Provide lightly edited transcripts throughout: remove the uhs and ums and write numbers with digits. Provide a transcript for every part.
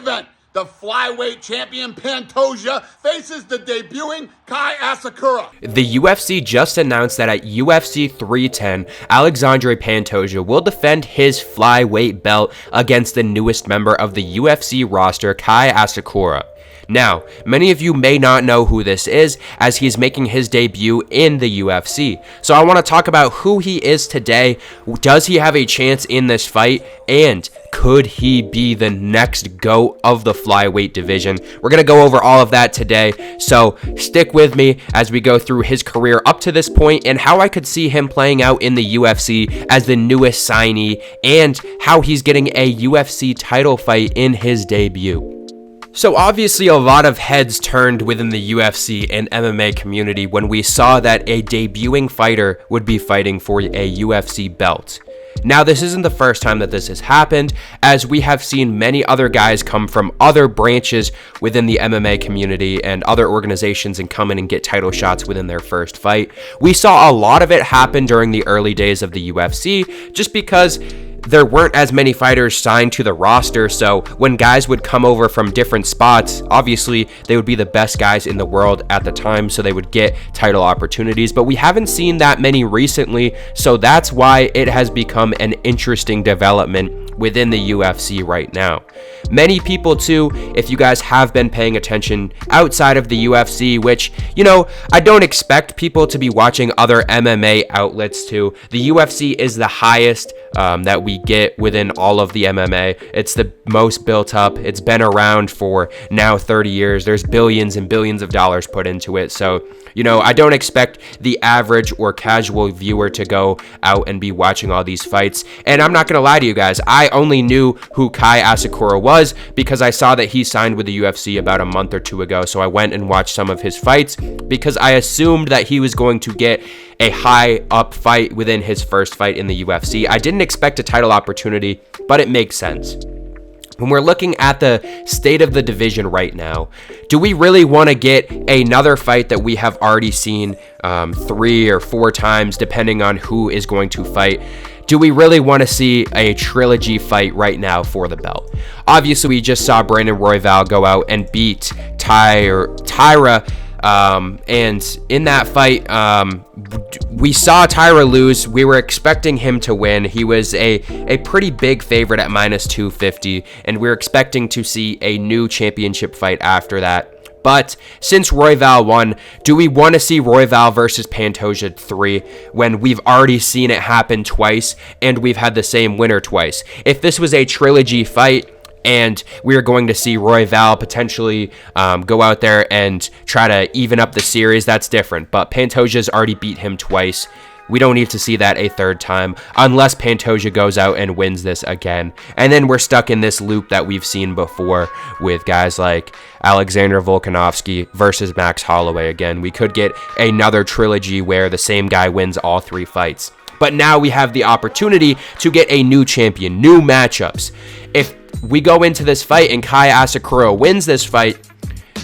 event. The flyweight champion Pantoja faces the debuting Kai Asakura. The UFC just announced that at UFC 310, Alexandre Pantoja will defend his flyweight belt against the newest member of the UFC roster, Kai Asakura. Now, many of you may not know who this is, as he's making his debut in the UFC. So I want to talk about who he is today. Does he have a chance in this fight? And could he be the next GOAT of the flyweight division? We're going to go over all of that today. So stick with me as we go through his career up to this point and how I could see him playing out in the UFC as the newest signee and how he's getting a UFC title fight in his debut. So obviously a lot of heads turned within the UFC and MMA community when we saw that a debuting fighter would be fighting for a UFC belt. Now, this isn't the first time that this has happened, as we have seen many other guys come from other branches within the MMA community and other organizations and come in and get title shots within their first fight. We saw a lot of it happen during the early days of the UFC, just because there weren't as many fighters signed to the roster, so when guys would come over from different spots, obviously they would be the best guys in the world at the time, so they would get title opportunities, but we haven't seen that many recently, so that's why it has become an interesting development within the UFC right now. Many people too, if you guys have been paying attention outside of the UFC, which, I don't expect people to be watching other MMA outlets too. The UFC is the highest that we get within all of the MMA. It's the most built up. It's been around for now 30 years. There's billions and billions of dollars put into it. So, I don't expect the average or casual viewer to go out and be watching all these fights. And I'm not going to lie to you guys. I only knew who Kai Asakura was because I saw that he signed with the UFC about a month or two ago. So I went and watched some of his fights because I assumed that he was going to get a high up fight within his first fight in the UFC. I didn't expect a title opportunity, but it makes sense. When we're looking at the state of the division right now, do we really want to get another fight that we have already seen 3 or 4 times, depending on who is going to fight? Do we really want to see a trilogy fight right now for the belt? Obviously, we just saw Brandon Royval go out and beat Tyra. And in that fight, we saw Tyra lose. We were expecting him to win. He was a pretty big favorite at minus 250, and we're expecting to see a new championship fight after that. But since Royval won, do we want to see Royval versus Pantoja 3 when we've already seen it happen twice and we've had the same winner twice? If this was a trilogy fight, and we are going to see Royval potentially go out there and try to even up the series, that's different. But Pantoja's already beat him twice. We don't need to see that a third time unless Pantoja goes out and wins this again. And then we're stuck in this loop that we've seen before with guys like Alexander Volkanovski versus Max Holloway again. We could get another trilogy where the same guy wins all 3 fights. But now we have the opportunity to get a new champion, new matchups. If we go into this fight and Kai Asakura wins this fight,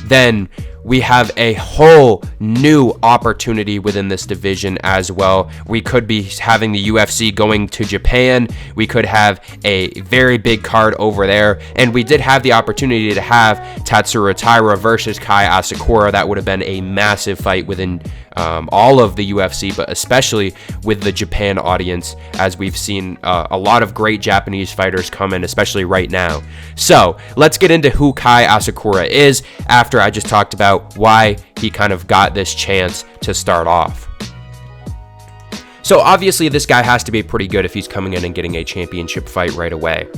then we have a whole new opportunity within this division as well. We could be having the UFC going to Japan. We could have a very big card over there. And we did have the opportunity to have Tatsuro Taira versus Kai Asakura. That would have been a massive fight within all of the UFC, but especially with the Japan audience, as we've seen a lot of great Japanese fighters come in, especially right now. So let's get into who Kai Asakura is after I just talked about why he kind of got this chance to start off. So obviously this guy has to be pretty good if he's coming in and getting a championship fight right away.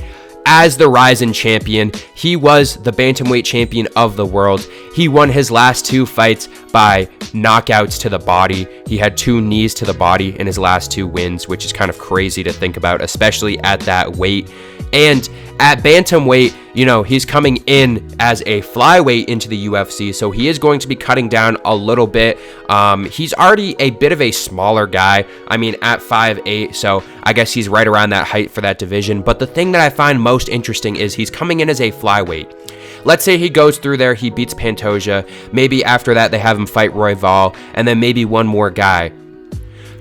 As the Rizin Champion, he was the bantamweight champion of the world. He won his last 2 fights by knockouts to the body. He had 2 knees to the body in his last 2 wins, which is kind of crazy to think about, especially at that weight. And at bantamweight, he's coming in as a flyweight into the UFC, so he is going to be cutting down a little bit. He's already a bit of a smaller guy. I mean, at 5'8", so I guess he's right around that height for that division. But the thing that I find most interesting is he's coming in as a flyweight. Let's say he goes through there, he beats Pantoja. Maybe after that they have him fight Royval, and then maybe one more guy.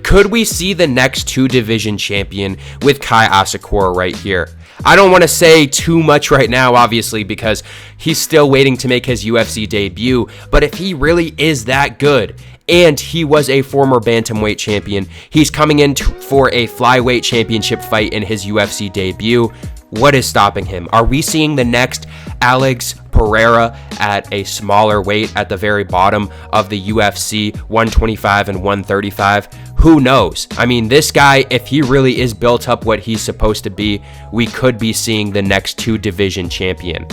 Could we see the next 2 division champion with Kai Asakura right here? I don't want to say too much right now, obviously, because he's still waiting to make his UFC debut. But if he really is that good, and he was a former bantamweight champion, he's coming in for a flyweight championship fight in his UFC debut. What is stopping him? Are we seeing the next Alex Pereira at a smaller weight at the very bottom of the UFC, 125 and 135? Who knows? I mean, this guy, if he really is built up what he's supposed to be, we could be seeing the next two-division champion.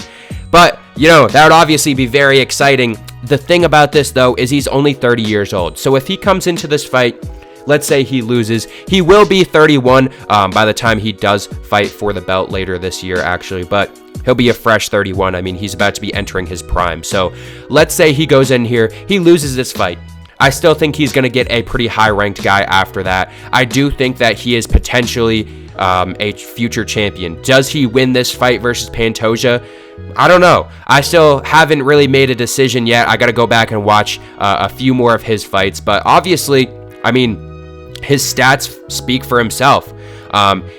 But, that would obviously be very exciting. The thing about this, though, is he's only 30 years old. So if he comes into this fight, let's say he loses, he will be 31 by the time he does fight for the belt later this year, actually. But he'll be a fresh 31. I mean, he's about to be entering his prime. So let's say he goes in here, he loses this fight. I still think he's going to get a pretty high-ranked guy after that. I do think that he is potentially a future champion. Does he win this fight versus Pantoja? I don't know. I still haven't really made a decision yet. I got to go back and watch a few more of his fights. But obviously, I mean, his stats speak for himself.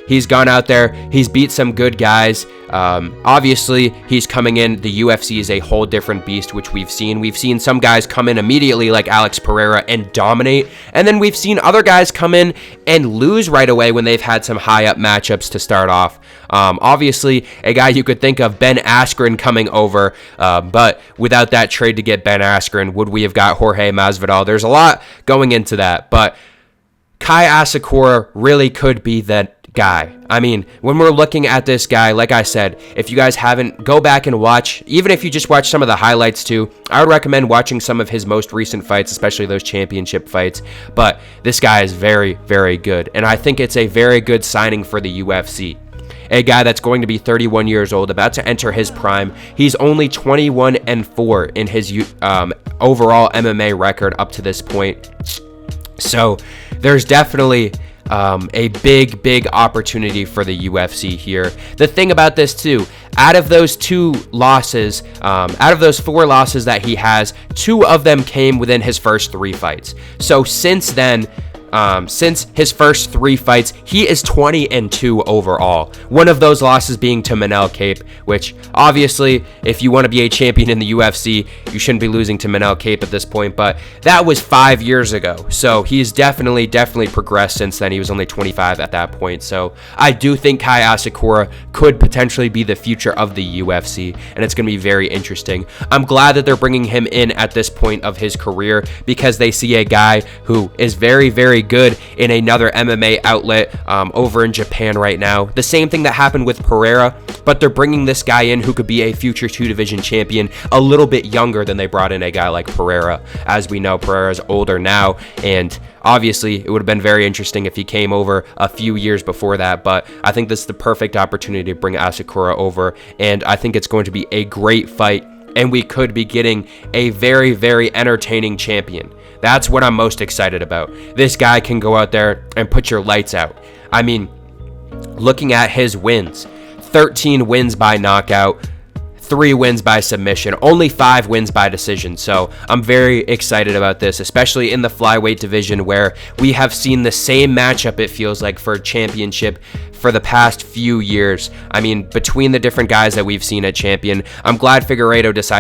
He's gone out there, he's beat some good guys. Obviously, he's coming in. The UFC is a whole different beast, which we've seen. We've seen some guys come in immediately, like Alex Pereira, and dominate. And then we've seen other guys come in and lose right away when they've had some high-up matchups to start off. Obviously, a guy you could think of, Ben Askren, coming over. But without that trade to get Ben Askren, would we have got Jorge Masvidal? There's a lot going into that. But Kai Asakura really could be that guy. I mean, when we're looking at this guy, like I said, if you guys haven't, go back and watch. Even if you just watch some of the highlights too, I would recommend watching some of his most recent fights, especially those championship fights. But this guy is very, very good. And I think it's a very good signing for the UFC. A guy that's going to be 31 years old, about to enter his prime. He's only 21-4 in his overall MMA record up to this point. So there's definitely a big opportunity for the UFC here. The thing about this too, out of those 4 losses that he has, 2 of them came within his first 3 fights. So since then, since his first 3 fights, he is 20-2 overall. One of those losses being to Manel Kape, which obviously, if you want to be a champion in the UFC, you shouldn't be losing to Manel Kape at this point, but that was 5 years ago. So he's definitely progressed since then. He was only 25 at that point. So I do think Kai Asakura could potentially be the future of the UFC, and it's going to be very interesting. I'm glad that they're bringing him in at this point of his career, because they see a guy who is very good in another MMA outlet over in Japan right now. The same thing that happened with Pereira, but they're bringing this guy in who could be a future 2-division champion, a little bit younger than they brought in a guy like Pereira. As we know, Pereira's older now, and obviously it would have been very interesting if he came over a few years before that, but I think this is the perfect opportunity to bring Asakura over, and I think it's going to be a great fight, and we could be getting a very entertaining champion. That's what I'm most excited about. This guy can go out there and put your lights out. I mean, looking at his wins, 13 wins by knockout, 3 wins by submission, only 5 wins by decision. So I'm very excited about this, especially in the flyweight division, where we have seen the same matchup, it feels like, for a championship for the past few years. I mean, between the different guys that we've seen at champion, I'm glad Figueiredo decided